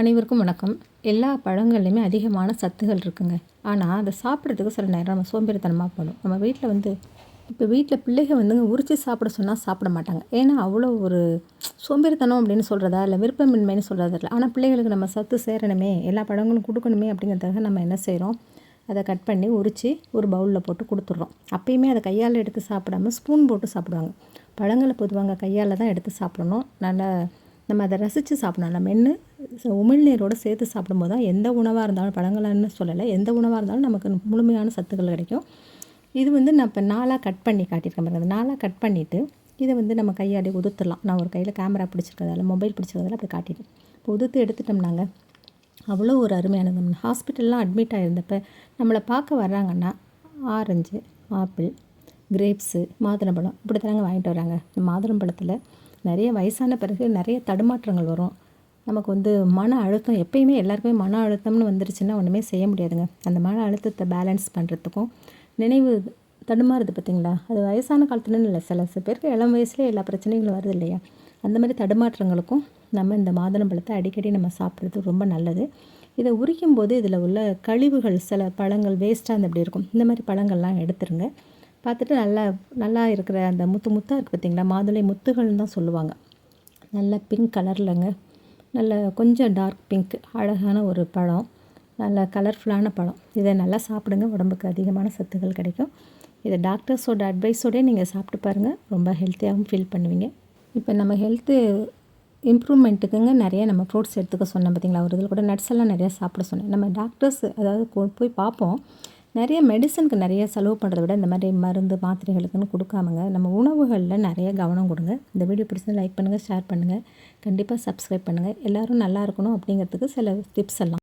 அனைவருக்கும் வணக்கம். எல்லா பழங்கள்லையுமே அதிகமான சத்துகள் இருக்குங்க. ஆனால் அதை சாப்பிட்றதுக்கு சில நேரம் நம்ம சோம்பேறித்தனமாக போடும். நம்ம வீட்டில் இப்போ வீட்டில் பிள்ளைகள் உரித்து சாப்பிட சொன்னால் சாப்பிட மாட்டாங்க. ஏன்னா அவ்வளோ ஒரு சோம்பேறித்தனம் அப்படின்னு சொல்கிறதா இல்லை விருப்பமின்மைன்னு சொல்கிறதா இல்லை. ஆனால் பிள்ளைகளுக்கு நம்ம சத்து சேரணுமே, எல்லா பழங்களும் கொடுக்கணுமே அப்படிங்கிறதுக்காக நம்ம என்ன செய்கிறோம், அதை கட் பண்ணி உரித்து ஒரு பவுலில் போட்டு கொடுத்துட்றோம். அப்பயுமே அதை கையால் எடுத்து சாப்பிடாம ஸ்பூன் போட்டு சாப்பிடுவாங்க. பழங்களை பொதுவாங்க கையால் தான் எடுத்து சாப்பிடணும். நல்லா நம்ம அதை ரசித்து சாப்பிடணும். நம்ம மென்று உமிழ்நீரோடு சேர்த்து சாப்பிடும்போது தான் எந்த உணவாக இருந்தாலும், பழங்கள்னு சொல்லலை, எந்த உணவாக இருந்தாலும் நமக்கு முழுமையான சத்துக்கள் கிடைக்கும். இது நான் இப்போ 4ஆக கட் பண்ணி காட்டியிருக்கேன் பாருங்கள். அந்த 4ஆக கட் பண்ணிவிட்டு இதை நம்ம கையாடி உதுத்துடலாம். நான் ஒரு கையில் கேமரா பிடிச்சிருக்கிறதால, மொபைல் பிடிச்சிருக்கிறதால அப்படி காட்டிட்டேன். இப்போ உதுத்து எடுத்துட்டோம்னாங்க அவ்வளோ ஒரு அருமையானது. நம்ம ஹாஸ்பிட்டல்லாம் அட்மிட் ஆகியிருந்தப்போ நம்மளை பார்க்க வர்றாங்கன்னா ஆரஞ்சு, ஆப்பிள், கிரேப்ஸு, மாதுளம்பழம் இப்படி தாங்க வாங்கிட்டு வராங்க. இந்த மாதுளம்பழத்தில் நிறைய வயசான பிறகு நிறைய தடுமாற்றங்கள் வரும். நமக்கு மன அழுத்தம் எப்பயுமே எல்லாருக்குமே மன அழுத்தம்னு வந்துருச்சுன்னா ஒன்றுமே செய்ய முடியாதுங்க. அந்த மன அழுத்தத்தை பேலன்ஸ் பண்ணுறதுக்கும் நினைவு தடுமாறுது பார்த்திங்களா, அது வயசான காலத்துலன்னு இல்லை, சில பேருக்கு இளம் வயசுலேயே எல்லா பிரச்சனைகளும் வருது இல்லையா, அந்த மாதிரி தடுமாற்றங்களுக்கும் நம்ம இந்த மாதுளம்பழத்தை அடிக்கடி நம்ம சாப்பிட்றது ரொம்ப நல்லது. இதை உரிக்கும் போது இதில் உள்ள கழிவுகள், சில பழங்கள் வேஸ்ட்டாக அந்த அப்படி இருக்கும், இந்த மாதிரி பழங்கள்லாம் எடுத்துருங்க. பார்த்துட்டு நல்லா இருக்கிற அந்த முத்தாக இருக்குது பார்த்திங்களா, மாதுளை முத்துகள்னு தான் சொல்லுவாங்க. நல்ல பிங்க் கலர்லங்க, நல்ல கொஞ்சம் டார்க் பிங்க், அழகான ஒரு பழம், நல்ல கலர்ஃபுல்லான பழம். இதை நல்லா சாப்பிடுங்க, உடம்புக்கு அதிகமான சத்துக்கள் கிடைக்கும். இதை டாக்டர்ஸோட அட்வைஸோடய நீங்கள் சாப்பிட்டு பாருங்கள், ரொம்ப ஹெல்த்தியாகவும் ஃபீல் பண்ணுவீங்க. இப்போ நம்ம ஹெல்த்து இம்ப்ரூவ்மெண்ட்டுக்குங்க நிறைய நம்ம ஃப்ரூட்ஸ் எடுத்துக்க சொன்னேன் பார்த்திங்களா, ஒரு இதில் கூட நட்ஸ் எல்லாம் நிறையா சாப்பிட சொன்னேன். நம்ம டாக்டர்ஸ் அதாவது போய் பார்ப்போம், நிறைய மெடிசனுக்கு நிறைய செலவு பண்ணுறத விட இந்த மாதிரி மருந்து மாத்திரைகளுக்குன்னு கொடுக்காமங்க நம்ம உணவுகளில் நிறைய கவனம் கொடுங்க. இந்த வீடியோ பிடிச்சதை லைக் பண்ணுங்கள், ஷேர் பண்ணுங்கள், கண்டிப்பாக சப்ஸ்கிரைப் பண்ணுங்கள். எல்லோரும் நல்லா இருக்கணும் அப்படிங்கிறதுக்கு சில டிப்ஸ் எல்லாம்